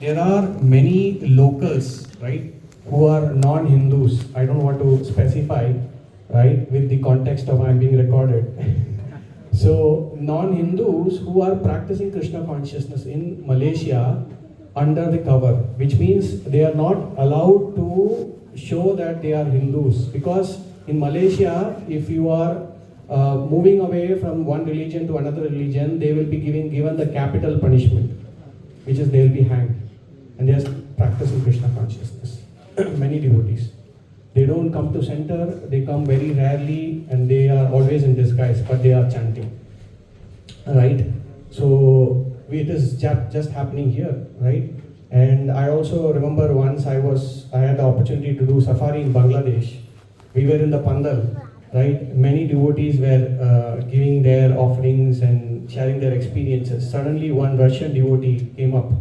there are many locals, right, who are non-Hindus. I don't want to specify, right, with the context of I'm being recorded. So, non-Hindus who are practicing Krishna consciousness in Malaysia under the cover, which means they are not allowed to show that they are Hindus. Because in Malaysia, if you are moving away from one religion to another religion, they will be given the capital punishment, which is they will be hanged. And they are practicing Krishna consciousness. Many devotees. They don't come to center, they come very rarely, and they are always in disguise, but they are chanting. Right? So it is just happening here, right? And I also remember once I had the opportunity to do safari in Bangladesh. We were in the Pandal, right? Many devotees were giving their offerings and sharing their experiences. Suddenly one Russian devotee came up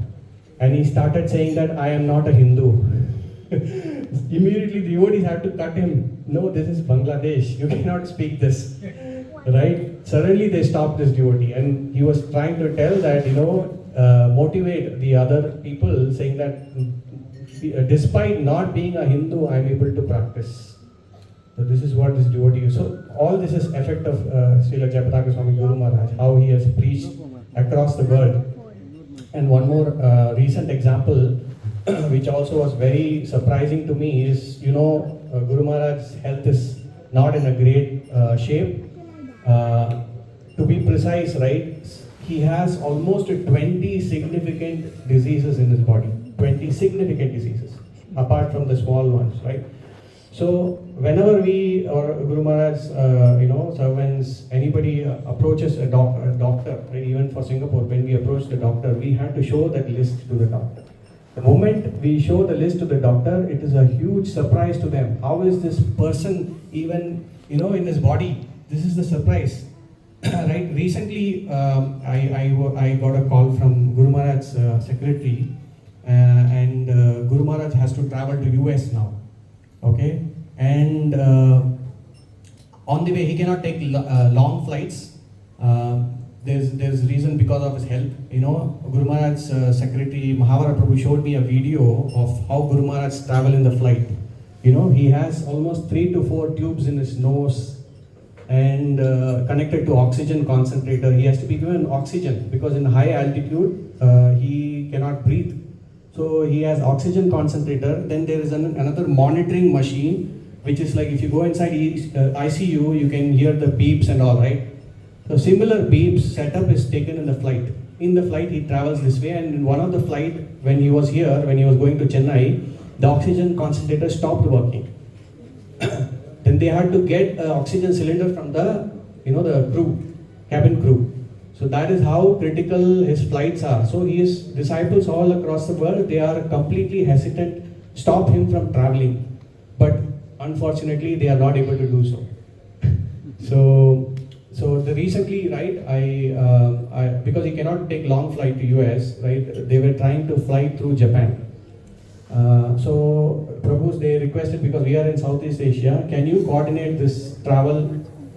and he started saying that I am not a Hindu. Immediately the devotees had to cut him. No, this is Bangladesh. You cannot speak this. Right? Suddenly they stopped this devotee and he was trying to tell that, motivate the other people, saying that despite not being a Hindu, I am able to practice. So this is what this devotee is. So all this is effect of Srila Jayapataka Swami Guru Maharaj, how he has preached across the world. And one more recent example, which also was very surprising to me, is Guru Maharaj's health is not in a great shape. To be precise, right, he has almost 20 significant diseases in his body. 20 significant diseases, apart from the small ones, right? So whenever we or Guru Maharaj's servants, anybody approaches a doctor, right, even for Singapore, when we approach the doctor, we had to show that list to the doctor. The moment we show the list to the doctor, it is a huge surprise to them. How is this person even, in his body? This is the surprise. Right? Recently, I got a call from Guru Maharaj's secretary, and Guru Maharaj has to travel to US now. Okay? And on the way, he cannot take long flights. There's reason because of his health. Guru Maharaj's secretary Mahavara Prabhu showed me a video of how Guru Maharaj travel in the flight. He has almost 3 to 4 tubes in his nose and connected to oxygen concentrator. He has to be given oxygen because in high altitude he cannot breathe. So he has oxygen concentrator. Then there is another monitoring machine, which is like if you go inside ICU, you can hear the beeps and all, right? So similar beeps setup is taken in the flight. In the flight, he travels this way, and in one of the flight, when he was going to Chennai, the oxygen concentrator stopped working. Then they had to get an oxygen cylinder from the crew, cabin crew. So that is how critical his flights are. So his disciples all across the world, they are completely hesitant, stop him from traveling. But unfortunately, they are not able to do so. So recently, right, I because he cannot take long flight to US, right, they were trying to fly through Japan. So Prabhus, they requested, because we are in Southeast Asia, can you coordinate this travel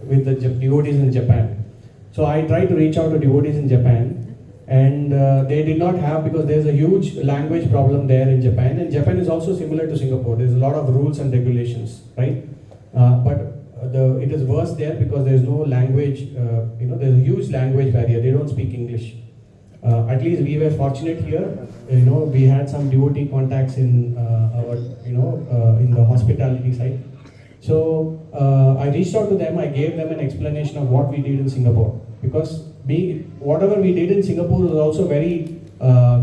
with the devotees in Japan? So I tried to reach out to devotees in Japan, and they did not have, because there's a huge language problem there in Japan, and Japan is also similar to Singapore. There's a lot of rules and regulations, right? But it is worse there because there's no language, there's a huge language barrier. They don't speak English. At least we were fortunate here. We had some devotee contacts in our, in the hospitality side. So I reached out to them. I gave them an explanation of what we did in Singapore, because whatever we did in Singapore was also very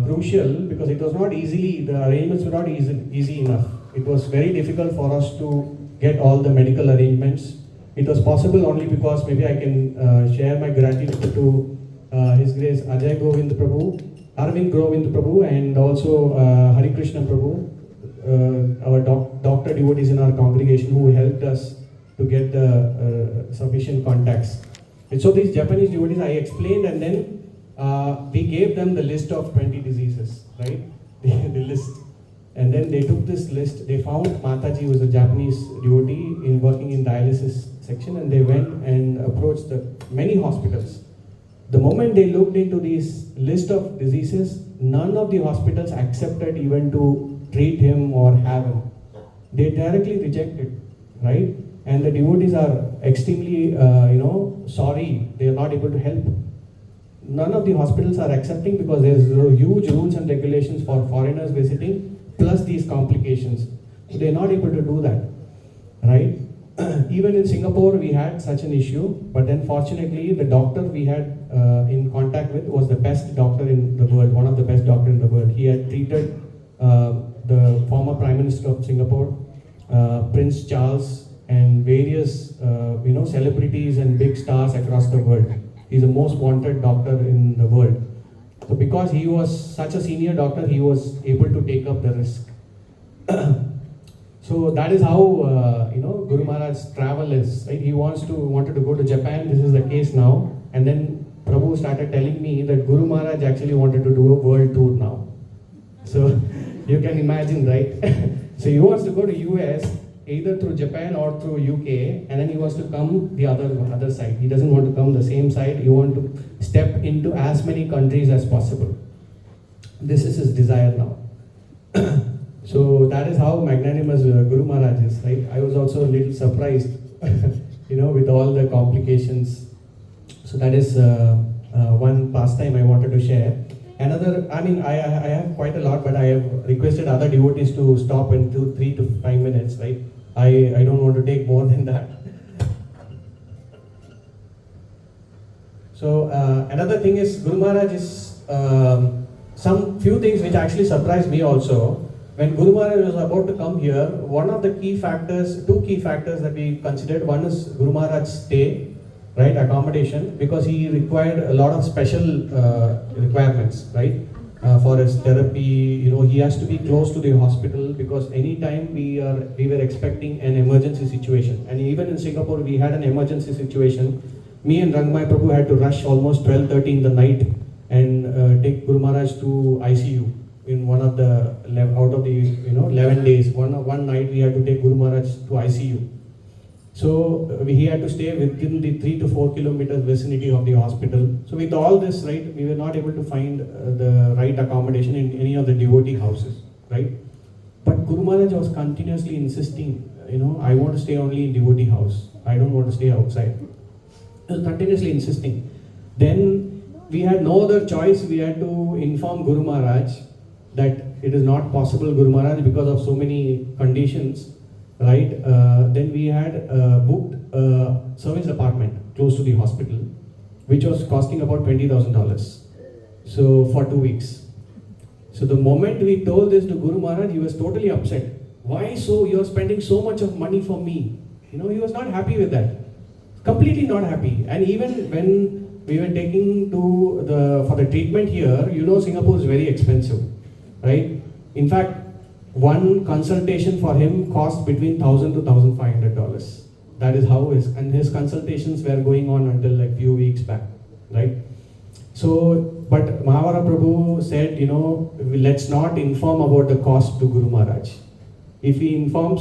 crucial, because it was not easily, the arrangements were not easy enough. It was very difficult for us to get all the medical arrangements. It was possible only because maybe I can share my gratitude to His Grace Ajay Govind Prabhu, Arvind Govind Prabhu, and also Hari Krishna Prabhu, our doctor devotees in our congregation, who helped us to get the sufficient contacts. And so these Japanese devotees, I explained, and then we gave them the list of 20 diseases, right? The list. And then they took this list, they found Mataji, who was a Japanese devotee working in dialysis section, and they went and approached many hospitals. The moment they looked into this list of diseases, none of the hospitals accepted even to treat him or have him. They directly rejected, right? And the devotees are extremely, sorry, they are not able to help. None of the hospitals are accepting because there's huge rules and regulations for foreigners visiting, plus these complications. So they're not able to do that, right? Even in Singapore, we had such an issue, but then fortunately, the doctor we had in contact with was the best doctor in the world, one of the best doctors in the world. He had treated the former Prime Minister of Singapore, Prince Charles, and various celebrities and big stars across the world. He's the most wanted doctor in the world. So because he was such a senior doctor, he was able to take up the risk. So that is how Guru Maharaj's travel is. Right? He wanted to go to Japan. This is the case now. And then Prabhu started telling me that Guru Maharaj actually wanted to do a world tour now. So you can imagine, right? So he wants to go to US either through Japan or through UK, and then he wants to come the other side. He doesn't want to come the same side. He wants to step into as many countries as possible. This is his desire now. So that is how magnanimous Guru Maharaj is, right? I was also a little surprised, with all the complications. So that is one pastime I wanted to share. Another, I have quite a lot, but I have requested other devotees to stop in 3 to 5 minutes, right? I don't want to take more than that. So another thing is, Guru Maharaj is, some few things which actually surprised me also. When Guru Maharaj was about to come here, one of the two key factors that we considered, one is Guru Maharaj's stay, right, accommodation, because he required a lot of special requirements, right, for his therapy. He has to be close to the hospital because anytime we were expecting an emergency situation, and even in Singapore we had an emergency situation. Me and Rangmai Prabhu had to rush almost 12:30 in the night and take Guru Maharaj to ICU in one of the out of the 11 days. One night we had to take Guru Maharaj to ICU. So he had to stay within the 3 to 4 kilometers vicinity of the hospital. So with all this, right, we were not able to find the right accommodation in any of the devotee houses, right? But Guru Maharaj was continuously insisting, I want to stay only in devotee house. I don't want to stay outside. He was continuously insisting. Then we had no other choice. We had to inform Guru Maharaj that it is not possible, Guru Maharaj, because of so many conditions. Right, then we had booked a service apartment close to the hospital, which was costing about $20,000. So for 2 weeks. So the moment we told this to Guru Maharaj, he was totally upset. Why so? You are spending so much of money for me. He was not happy with that. Completely not happy. And even when we were taking for the treatment here, Singapore is very expensive, right? In fact, one consultation for him cost between $1,000 to $1,500. That is how his consultations were going on until like few weeks back, right? So, but Mahavara Prabhu said, let's not inform about the cost to Guru Maharaj. If he inform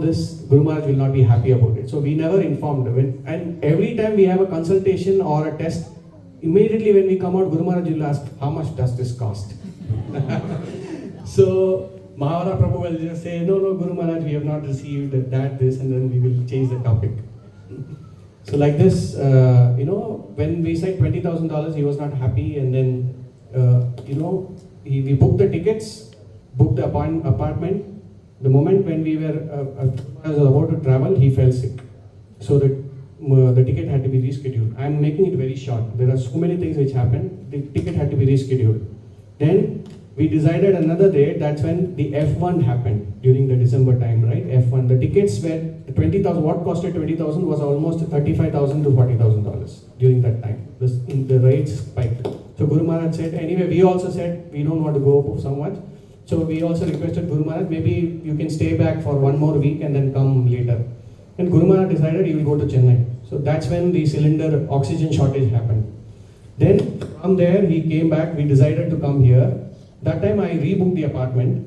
this, Guru Maharaj will not be happy about it. So we never informed. And every time we have a consultation or a test, immediately when we come out, Guru Maharaj will ask, how much does this cost? So Mahavara Prabhu will just say, no, Guru Maharaj, we have not received this, and then we will change the topic. So like this, when we said $20,000, he was not happy, and then, we booked the tickets, booked the apartment. The moment when we were about to travel, he fell sick. So the ticket had to be rescheduled. I am making it very short. There are so many things which happened. The ticket had to be rescheduled. Then we decided another date. That's when the F1 happened during the December time, right? F1. The tickets were 20,000. What costed 20,000 was almost $35,000 to $40,000 during that time. The rates spiked. So Guru Maharaj said, anyway, we also said we don't want to go so much. So we also requested Guru Maharaj, maybe you can stay back for one more week and then come later. And Guru Maharaj decided he will go to Chennai. So that's when the cylinder oxygen shortage happened. Then from there he came back. We decided to come here. That time I rebooked the apartment.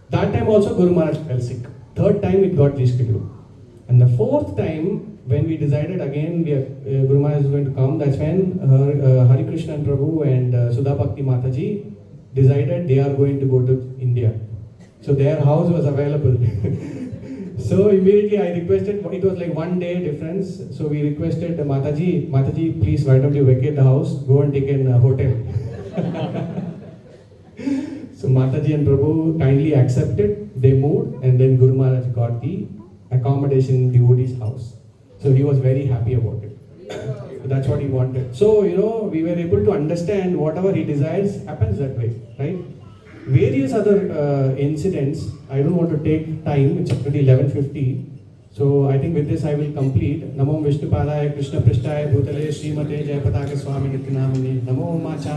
That time also Guru Maharaj fell sick. Third time it got rescheduled. And the fourth time when we decided again Guru Maharaj is going to come, that's when Hari Krishna Prabhu and Sudha Bhakti Mataji decided they are going to go to India. So their house was available. So immediately I requested, it was like 1 day difference. So we requested Mataji, please, why don't you vacate the house, go and take a hotel. So Mataji and Prabhu kindly accepted, they moved, and then Guru Maharaj got the accommodation in devotee's house. So he was very happy about it. So that's what he wanted. So, we were able to understand whatever he desires happens that way, right? Various other incidents, I don't want to take time, it's already 11:50. So I think with this I will complete. Namo Vishnupadaya Krishna Prishtaya Bhutale Srimate Jayapataka Swami Nityanamini. Namo Macha